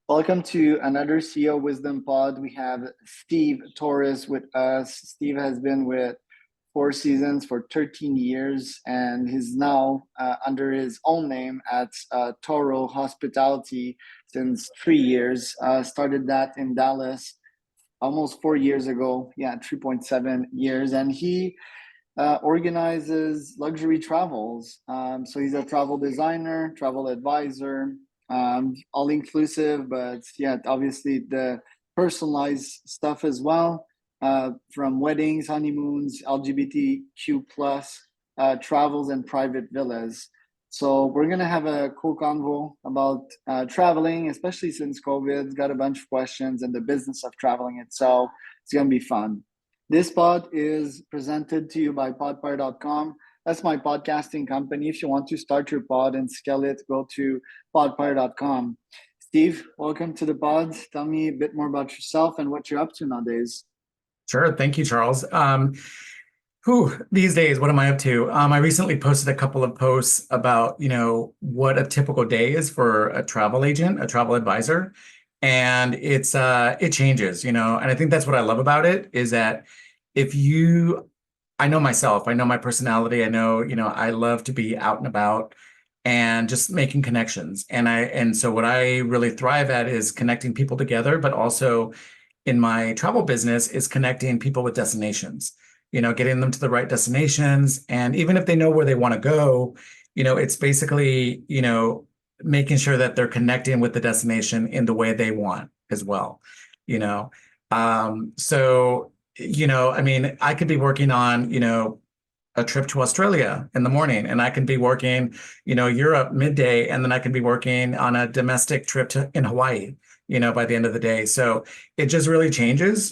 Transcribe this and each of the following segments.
Welcome to another CEO Wisdom Pod. We have Steve Torres with us. Steve has been with Four Seasons for 13 years and he's now under his own name at Toro Hospitality since 3 years. Started that in Dallas almost 4 years ago. Yeah, 3.7 years. And he organizes luxury travels. So he's a travel designer, travel advisor, all inclusive, but yeah, obviously the personalized stuff as well, from weddings, honeymoons, LGBTQ plus travels, and private villas. So we're gonna have a cool convo about traveling, especially since COVID's got a bunch of questions and the business of traveling itself. It's gonna be fun. This pod is presented to you by podpire.com. That's my podcasting company. If you want to start your pod and scale it, go to podpire.com. Steve, welcome to the pod. Tell me a bit more about yourself and what you're up to nowadays. Sure. Thank you, Charles. These days, what am I up to? I recently posted a couple of posts about, what a typical day is for a travel agent, a travel advisor. And it changes, and I think that's what I love about it is that I know myself, I know my personality, I know, I love to be out and about and just making connections. And so what I really thrive at is connecting people together, but also in my travel business is connecting people with destinations, getting them to the right destinations. And even if they know where they want to go, it's basically, making sure that they're connecting with the destination in the way they want as well, So, I could be working on, a trip to Australia in the morning, and I can be working, Europe midday, and then I can be working on a domestic trip in Hawaii, by the end of the day. So it just really changes.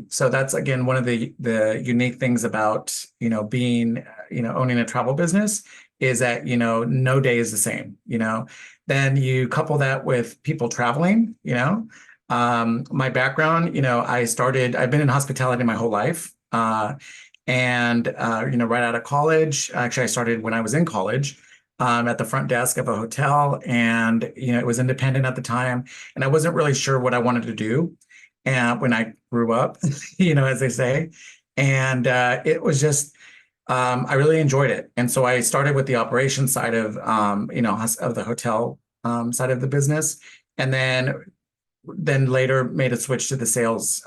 So that's, again, one of the unique things about, being, owning a travel business is that, no day is the same, Then you couple that with people traveling, my background, I've been in hospitality my whole life. Right out of college, actually, I started when I was in college, at the front desk of a hotel, and, it was independent at the time, and I wasn't really sure what I wanted to do. And when I grew up, as they say, and it was just, I really enjoyed it. And so I started with the operations side of the hotel side of the business, and then later made a switch to the sales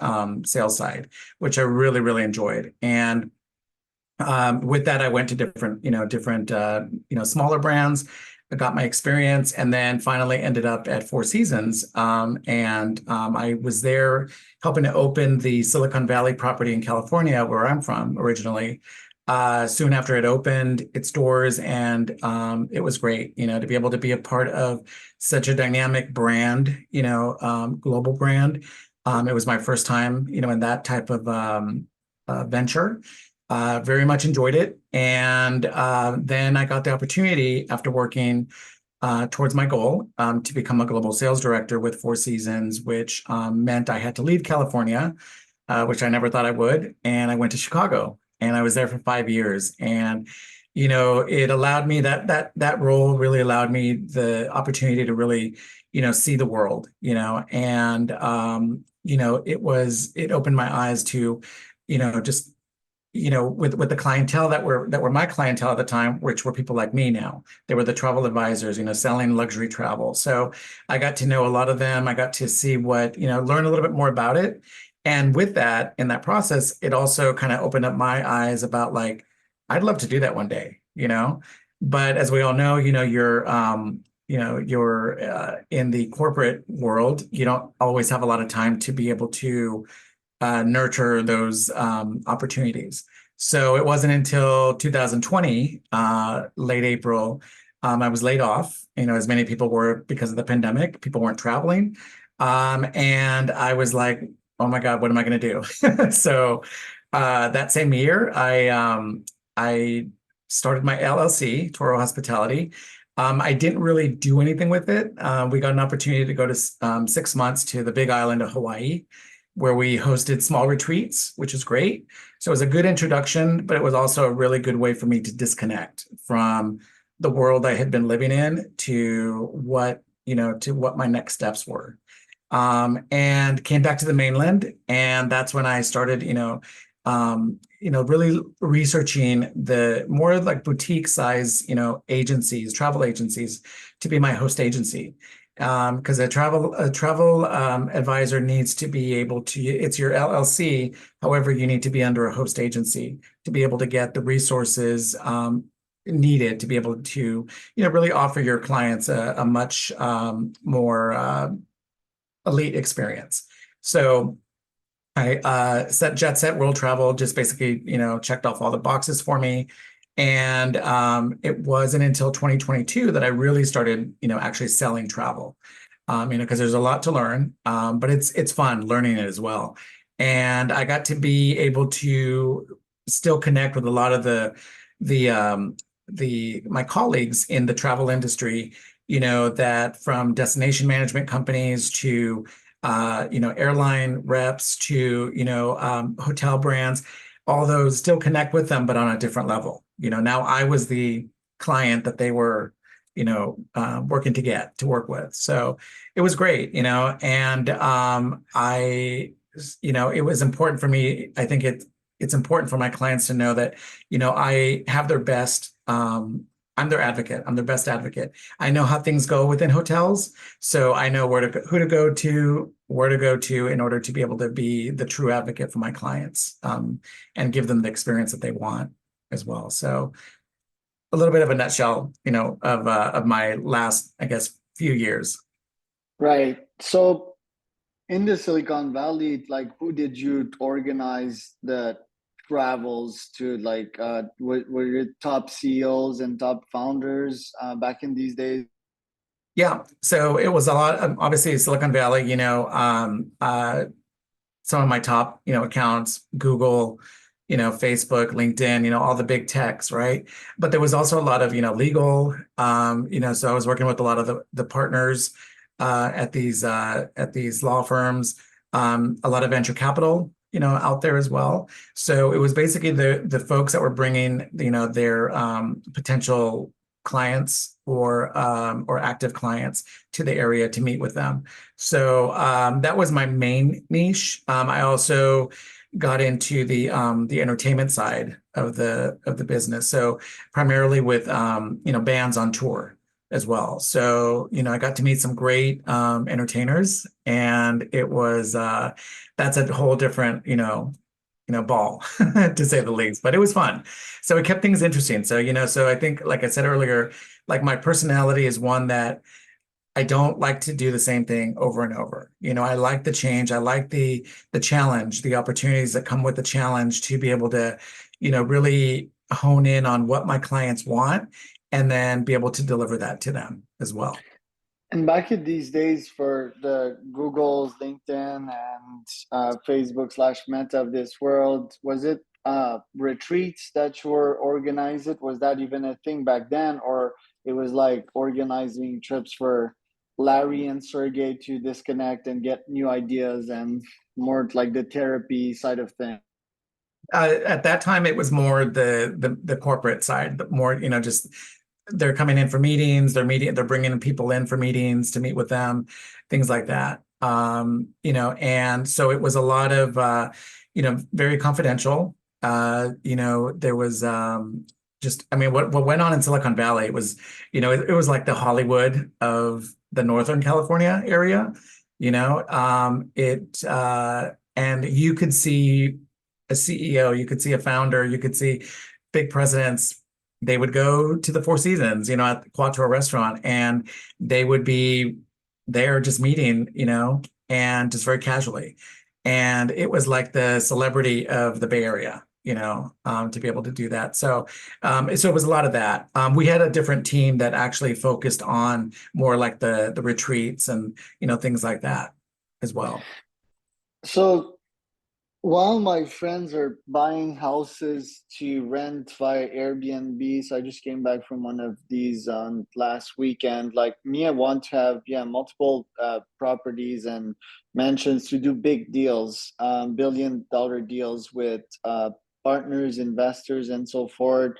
side, which I really, really enjoyed. And with that, I went to different smaller brands. I got my experience, and then finally ended up at Four Seasons. I was there helping to open the Silicon Valley property in California, where I'm from originally. Soon after it opened its doors, and it was great, to be able to be a part of such a dynamic brand, global brand. It was my first time, in that type of venture. Very much enjoyed it. And then I got the opportunity after working towards my goal to become a global sales director with Four Seasons, which meant I had to leave California, which I never thought I would. And I went to Chicago. And I was there for 5 years, and it allowed me that role really allowed me the opportunity to really see the world, and it opened my eyes to just with the clientele that were my clientele at the time, which were people like me now. They were the travel advisors, selling luxury travel. So I got to know a lot of them. I got to see learn a little bit more about it. And with that, in that process, it also kind of opened up my eyes about I'd love to do that one day, But as we all know, you're in the corporate world. You don't always have a lot of time to be able to nurture those opportunities. So it wasn't until 2020, late April, I was laid off, as many people were because of the pandemic. People weren't traveling. And I was like, oh my God, what am I going to do? So that same year, I started my LLC, Toro Hospitality. I didn't really do anything with it. We got an opportunity to go to 6 months to the Big Island of Hawaii, where we hosted small retreats, which is great. So it was a good introduction, but it was also a really good way for me to disconnect from the world I had been living in to what to what my next steps were. And came back to the mainland, and that's when I started, really researching the more like boutique size, agencies, travel agencies, to be my host agency. Because a travel advisor needs to be able to, it's your LLC. However, you need to be under a host agency to be able to get the resources needed to be able to, really offer your clients a much more elite experience. So I set Jet Set World Travel, just basically, checked off all the boxes for me. And it wasn't until 2022 that I really started, actually selling travel. Because there's a lot to learn, but it's fun learning it as well. And I got to be able to still connect with a lot of the my colleagues in the travel industry, that from destination management companies to airline reps to, hotel brands, all those, still connect with them, but on a different level. Now I was the client that they were, working to work with. So it was great, and it was important for me. I think it's important for my clients to know that, I have their best, I'm their advocate. I'm their best advocate. I know how things go within hotels, so I know who to go to, where to go to in order to be able to be the true advocate for my clients, and give them the experience that they want as well. So a little bit of a nutshell, of my last, I guess, few years. Right. So in the Silicon Valley, like who did you organize the travels to? Like, were your top CEOs and top founders back in these days? Yeah, so it was a lot. Obviously, Silicon Valley. Some of my top, accounts, Google, Facebook, LinkedIn, all the big techs, right? But there was also a lot of, legal, so I was working with a lot of the partners at these law firms, a lot of venture capital, out there as well. So it was basically the folks that were bringing, their potential clients or active clients to the area to meet with them. So that was my main niche. I also got into the entertainment side of the business. So primarily with bands on tour as well. So I got to meet some great entertainers, and it was that's a whole different ball to say the least, but it was fun. So it kept things interesting. So so I think, like I said earlier, like my personality is one that I don't like to do the same thing over and over. I like the change. I like the challenge, the opportunities that come with the challenge to be able to, really hone in on what my clients want and then be able to deliver that to them as well. And back in these days, for the Googles, LinkedIn, and Facebook slash Meta of this world, was it retreats that you were organizing? Was that even a thing back then, or it was like organizing trips for Larry and Sergey to disconnect and get new ideas, and more like the therapy side of things? At that time, it was more the corporate side, but more, just they're coming in for meetings, they're bringing people in for meetings to meet with them, things like that. And so it was a lot of, very confidential. There was just, I mean, what went on in Silicon Valley, it was, it was like the Hollywood of the Northern California area, and you could see a CEO, you could see a founder, you could see big presidents. They would go to the Four Seasons, at the Quattro restaurant, and they would be there just meeting, and just very casually. And it was like the celebrity of the Bay Area, to be able to do that. So it was a lot of that. We had a different team that actually focused on more like the retreats and, things like that as well. So while my friends are buying houses to rent via Airbnb, so I just came back from one of these last weekend. Like me, I want to have multiple properties and mansions to do big deals, billion-dollar deals with partners, investors, and so forth.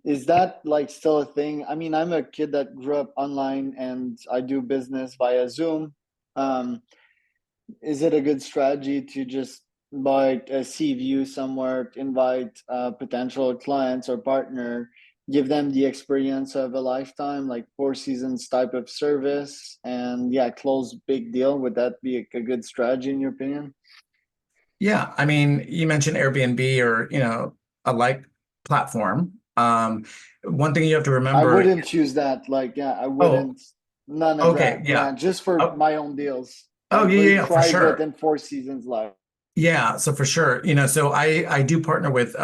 Is that like still a thing? I mean, I'm a kid that grew up online and I do business via Zoom. Um, is it a good strategy to just buy a sea view somewhere, invite potential clients or partner, give them the experience of a lifetime, like Four Seasons type of service, and yeah, close big deal? Would that be a good strategy in your opinion? Yeah, I mean, you mentioned Airbnb or, a like platform. One thing you have to I remember, wouldn't choose that. Like, yeah, I oh, wouldn't. None of okay, that. Yeah, yeah. just for Oh, my own deals, oh like yeah, yeah, very yeah, for private sure. and Four Seasons life. Yeah, so for sure, so I do partner with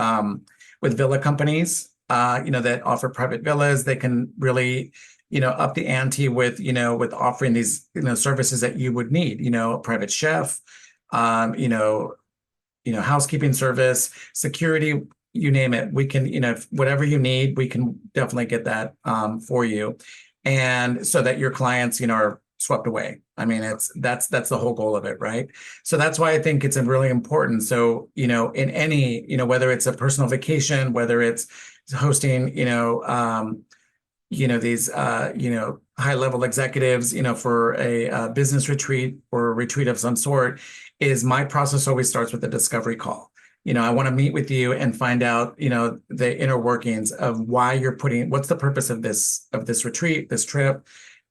villa companies, that offer private villas. They can really, up the ante with, with offering these, services that you would need, a private chef, um, you know, housekeeping service, security, you name it. We can, whatever you need, we can definitely get that for you. And so that your clients, are swept away. I mean, that's the whole goal of it, right? So that's why I think it's really important. So, in any, whether it's a personal vacation, whether it's hosting, these high level executives for a business retreat or a retreat of some sort, is my process always starts with a discovery call. I want to meet with you and find out the inner workings of why you're putting, what's the purpose of this retreat, this trip,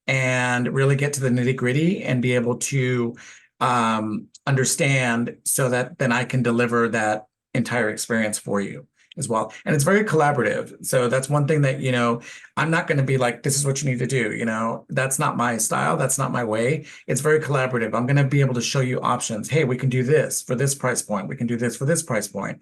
and really get to the nitty gritty and be able to understand, so that then I can deliver that entire experience for you as well. And it's very collaborative. So that's one thing that, I'm not going to be like, this is what you need to do. That's not my style. That's not my way. It's very collaborative. I'm going to be able to show you options. Hey, we can do this for this price point. We can do this for this price point.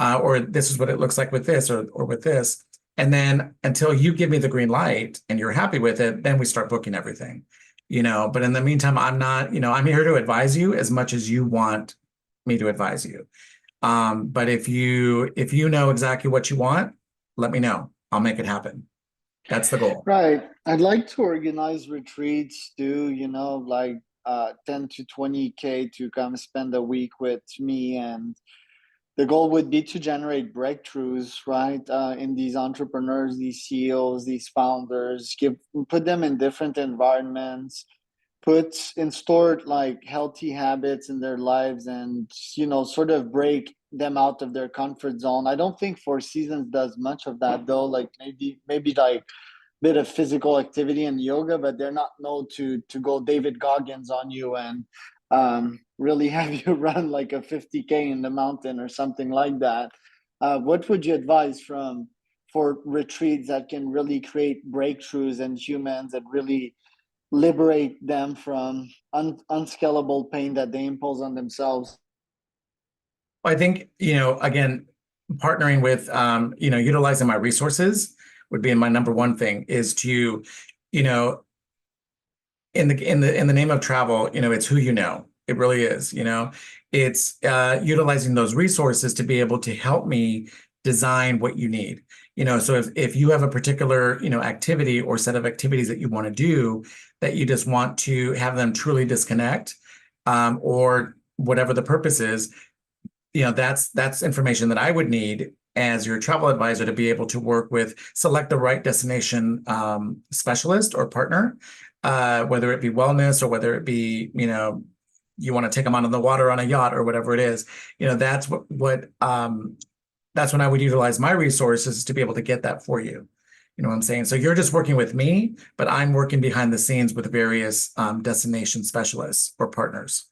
Or this is what it looks like with this or with this. And then until you give me the green light and you're happy with it, then we start booking everything. But in the meantime, I'm not, I'm here to advise you as much as you want me to advise you. But if you know exactly what you want, let me know. I'll make it happen. That's the goal. Right. I'd like to organize retreats too, like 10 to 20K to come spend a week with me. And the goal would be to generate breakthroughs, right? In these entrepreneurs, these CEOs, these founders, put them in different environments, put install like healthy habits in their lives, and sort of break them out of their comfort zone. I don't think Four Seasons does much of that though. Like maybe like bit of physical activity and yoga, but they're not known to go David Goggins on you and really have you run like a 50K in the mountain or something like that. What would you advise for retreats that can really create breakthroughs in humans and really liberate them from unscalable pain that they impose on themselves? I think, again, partnering with, utilizing my resources would be my number one thing, is to, you know, in the name of travel, it's who you know. It really is, it's utilizing those resources to be able to help me design what you need. So if you have a particular, activity or set of activities that you want to do, that you just want to have them truly disconnect, or whatever the purpose is, that's information that I would need as your travel advisor to be able to work with, select the right destination specialist or partner, whether it be wellness or whether it be, you want to take them out on the water on a yacht or whatever it is. That's that's when I would utilize my resources to be able to get that for you. You know what I'm saying? So you're just working with me, but I'm working behind the scenes with various destination specialists or partners.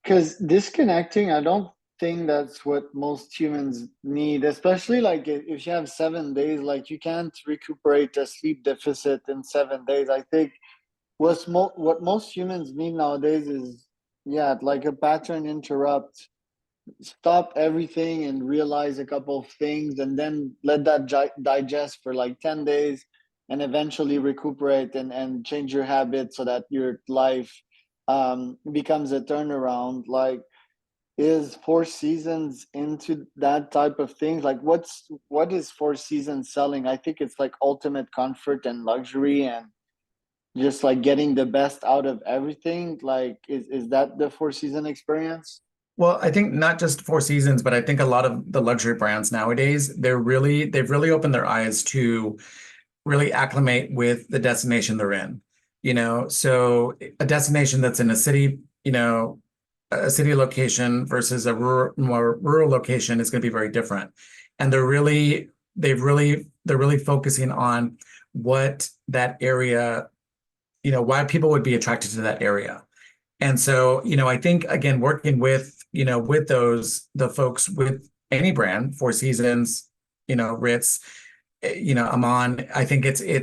Because disconnecting, I don't think that's what most humans need, especially like if you have 7 days, like you can't recuperate a sleep deficit in 7 days. I think what most humans need nowadays is, yeah, like a pattern interrupt, stop everything and realize a couple of things, and then let that digest for like 10 days and eventually recuperate and change your habits so that your life becomes a turnaround. Like, is Four Seasons into that type of thing? Like, what is Four Seasons selling? I think it's like ultimate comfort and luxury and just like getting the best out of everything. Like, is that the Four Season experience? Well, I think not just Four Seasons, but I think a lot of the luxury brands nowadays, they've really opened their eyes to really acclimate with the destination they're in. So a destination that's in a city, a city location versus a more rural location is going to be very different. And they're really focusing on what that area, why people would be attracted to that area. And so, I think again, working with, with the folks with any brand, Four Seasons, Ritz, Amman, I think they're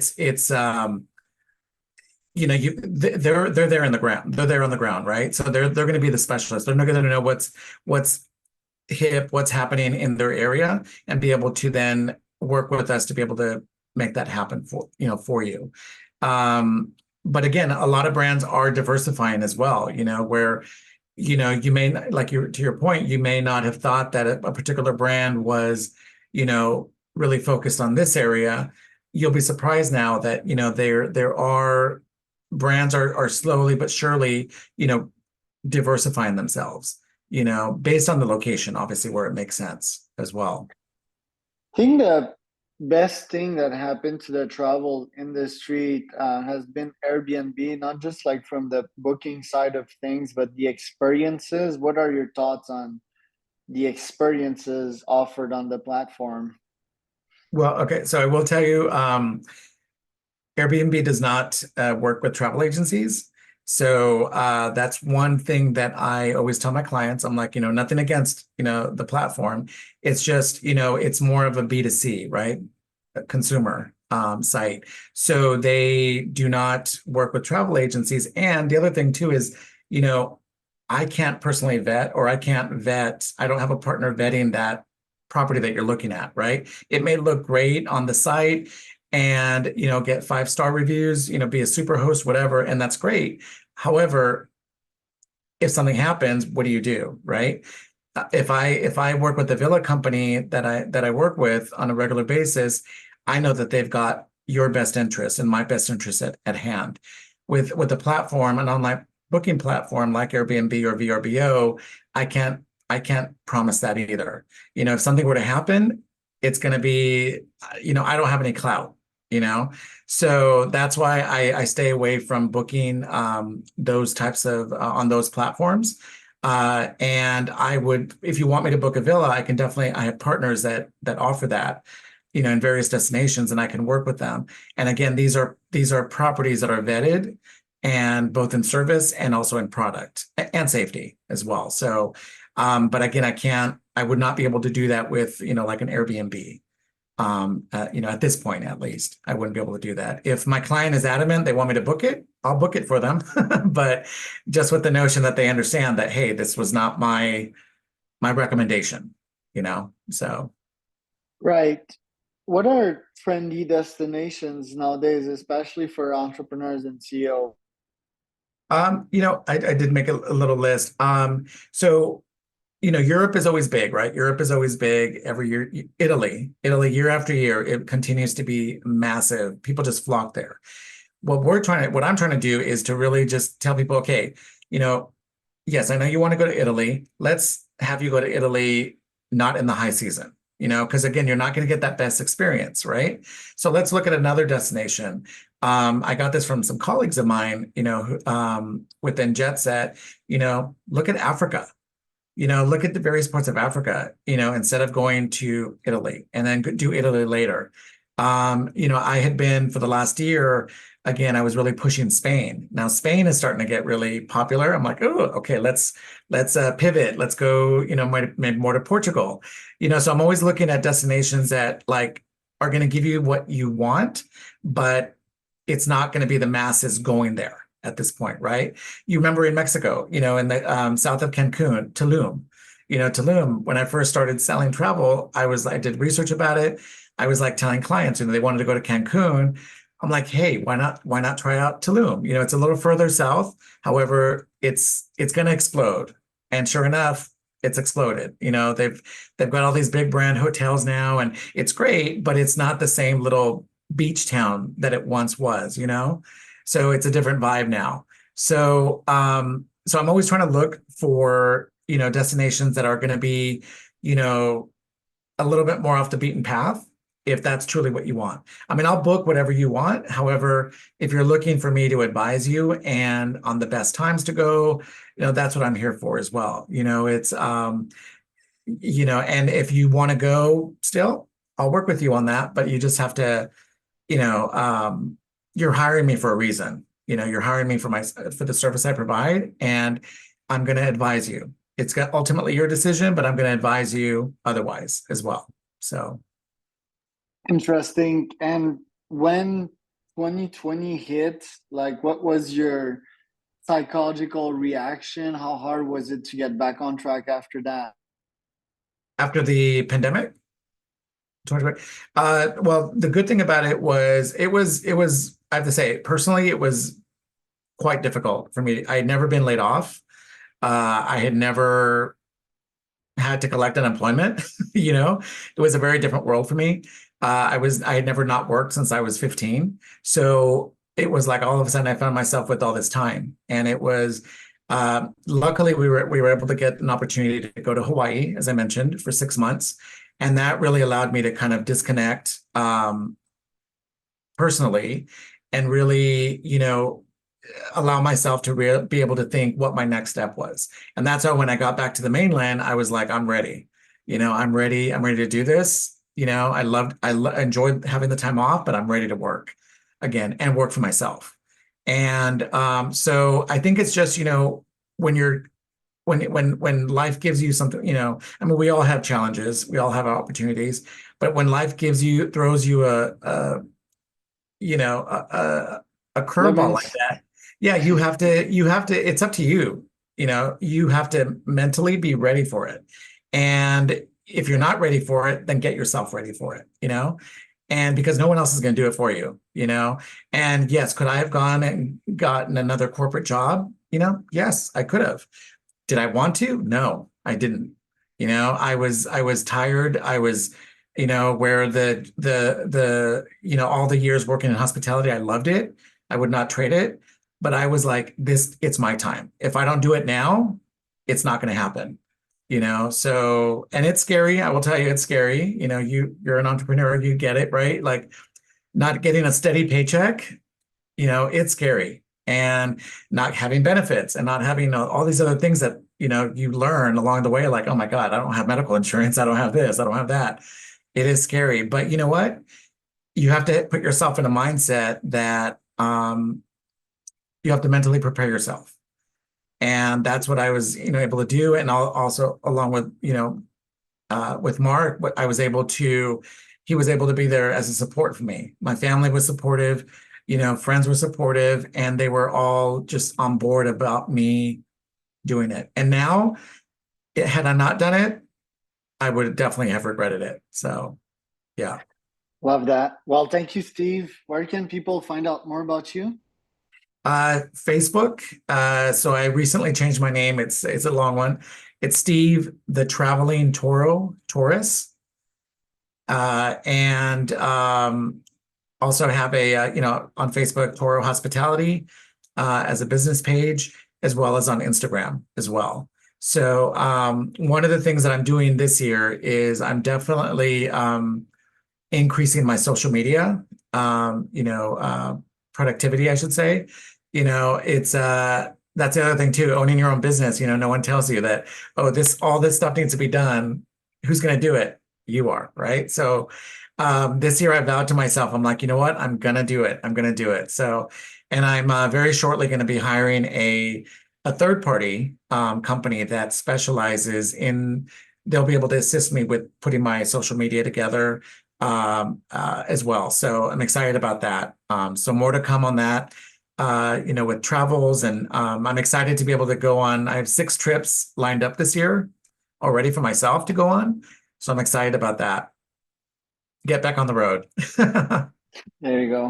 there in the ground. They're there on the ground, right? So they're going to be the specialists. They're not going to know what's hip, what's happening in their area, and be able to then work with us to be able to make that happen for you. But again, a lot of brands are diversifying as well, where you may like to your point, you may not have thought that a particular brand was, really focused on this area. You'll be surprised now that, there are brands are slowly but surely, diversifying themselves, based on the location, obviously, where it makes sense as well. I think the best thing that happened to the travel industry has been Airbnb, not just like from the booking side of things, but the experiences. What are your thoughts on the experiences offered on the platform? Well, okay, so I will tell you, Airbnb does not work with travel agencies. So that's one thing that I always tell my clients. I'm like, nothing against, the platform. It's just, it's more of a B2C, right? A consumer site. So they do not work with travel agencies. And the other thing too is, I can't personally vet, or I don't have a partner vetting that property that you're looking at, right? It may look great on the site and, get 5-star reviews, be a super host, whatever, and that's great. However, if something happens, what do you do, right? If I work with the villa company that I work with on a regular basis, I know that they've got your best interest and my best interest at hand. With a platform, an online booking platform like Airbnb or VRBO, I can't promise that either. If something were to happen, it's going to be, I don't have any clout, so that's why I stay away from booking those types of on those platforms. And if you want me to book a villa, I have partners that offer that, in various destinations, and I can work with them. And again, these are properties that are vetted, and both in service and also in product and safety as well. So, but again, I would not be able to do that with, like an Airbnb. At this point, at least, I wouldn't be able to do that. If my client is adamant they want me to book it, I'll book it for them. But just with the notion that they understand that, hey, this was not my recommendation, so. Right. What are trendy destinations nowadays, especially for entrepreneurs and CEO? I did make a little list. So Europe is always big, right? Europe is always big every year. Italy, year after year, it continues to be massive. People just flock there. What I'm trying to do is to really just tell people, okay, yes, I know you want to go to Italy. Let's have you go to Italy, not in the high season, because again, you're not going to get that best experience, right? So let's look at another destination. I got this from some colleagues of mine, within Jet Set, look at Africa. Look at the various parts of Africa, instead of going to Italy and then do Italy later. I had been for the last year, again, I was really pushing Spain. Now Spain is starting to get really popular. I'm like, oh, okay, let's pivot. Let's go, maybe more to Portugal. So I'm always looking at destinations that like are going to give you what you want, but it's not going to be the masses going there at this point, right? You remember in Mexico, in the south of Cancun, Tulum. Tulum, when I first started selling travel, I did research about it. I was like telling clients, they wanted to go to Cancun. I'm like, hey, why not try out Tulum? It's a little further south. However, it's going to explode. And sure enough, it's exploded. They've got all these big brand hotels now, and it's great, but it's not the same little beach town that it once was, So it's a different vibe now. So I'm always trying to look for destinations that are going to be, you know, a little bit more off the beaten path, if that's truly what you want. I mean, I'll book whatever you want. However, if you're looking for me to advise you and on the best times to go, that's what I'm here for as well. It's and if you want to go still, I'll work with you on that, but you just have to, you know, um, you're hiring me for a reason. You're hiring me for the service I provide, and I'm going to advise you. It's got ultimately your decision, but I'm going to advise you otherwise as well. So Interesting. And when 2020 hit, like what was your psychological reaction? How hard was it to get back on track after that? after the pandemic, well, the good thing about it was I have to say, personally, it was quite difficult for me. I had never been laid off. I had never had to collect unemployment. It was a very different world for me. I had never not worked since I was 15. So it was like all of a sudden I found myself with all this time. And it was luckily we were able to get an opportunity to go to Hawaii, as I mentioned, for 6 months. And that really allowed me to kind of disconnect personally and really, allow myself to be able to think what my next step was. And that's how when I got back to the mainland, I was like, I'm ready. I'm ready. I'm ready to do this. Enjoyed having the time off, but I'm ready to work again and work for myself. And so I think it's just, when you're when life gives you something, I mean, we all have challenges, we all have opportunities, but when life throws you a curveball like Lemons. that, yeah, you have to, it's up to you. You have to mentally be ready for it. And if you're not ready for it, then get yourself ready for it. And because no one else is going to do it for you. And yes, could I have gone and gotten another corporate job? Yes, I could have. Did I want to? No, I didn't. I was tired. I was, where all the years working in hospitality, I loved it. I would not trade it. But I was like, it's my time. If I don't do it now, it's not going to happen. So, and it's scary. I will tell you, it's scary. You're an entrepreneur, you get it, right? Like not getting a steady paycheck, it's scary. And not having benefits and not having all these other things that, you learn along the way, like, oh my God, I don't have medical insurance. I don't have this. I don't have that. It is scary. But you know what? You have to put yourself in a mindset that you have to mentally prepare yourself. And that's what I was, able to do. And also along with, with Mark, what I was able to, he was able to be there as a support for me. My family was supportive, friends were supportive, and they were all just on board about me doing it. And now, had I not done it, I would definitely have regretted it. So, yeah. Love that. Well, thank you, Steve. Where can people find out more about you? Facebook. So I recently changed my name. It's a long one. It's Steve, the Traveling Toro Taurus. And also have on Facebook, Toro Hospitality, as a business page, as well as on Instagram as well. So one of the things that I'm doing this year is I'm definitely increasing my social media, productivity, I should say. It's that's the other thing too, owning your own business. No one tells you that, oh, all this stuff needs to be done. Who's going to do it? You are, right? So this year I vowed to myself, I'm like, you know what? I'm going to do it. I'm going to do it. So, and I'm very shortly going to be hiring a third party company that specializes in, they'll be able to assist me with putting my social media together as well. So I'm excited about that. So more to come on that, with travels, and I'm excited to be able to go on. I have 6 trips lined up this year already for myself to go on. So I'm excited about that. Get back on the road. There you go.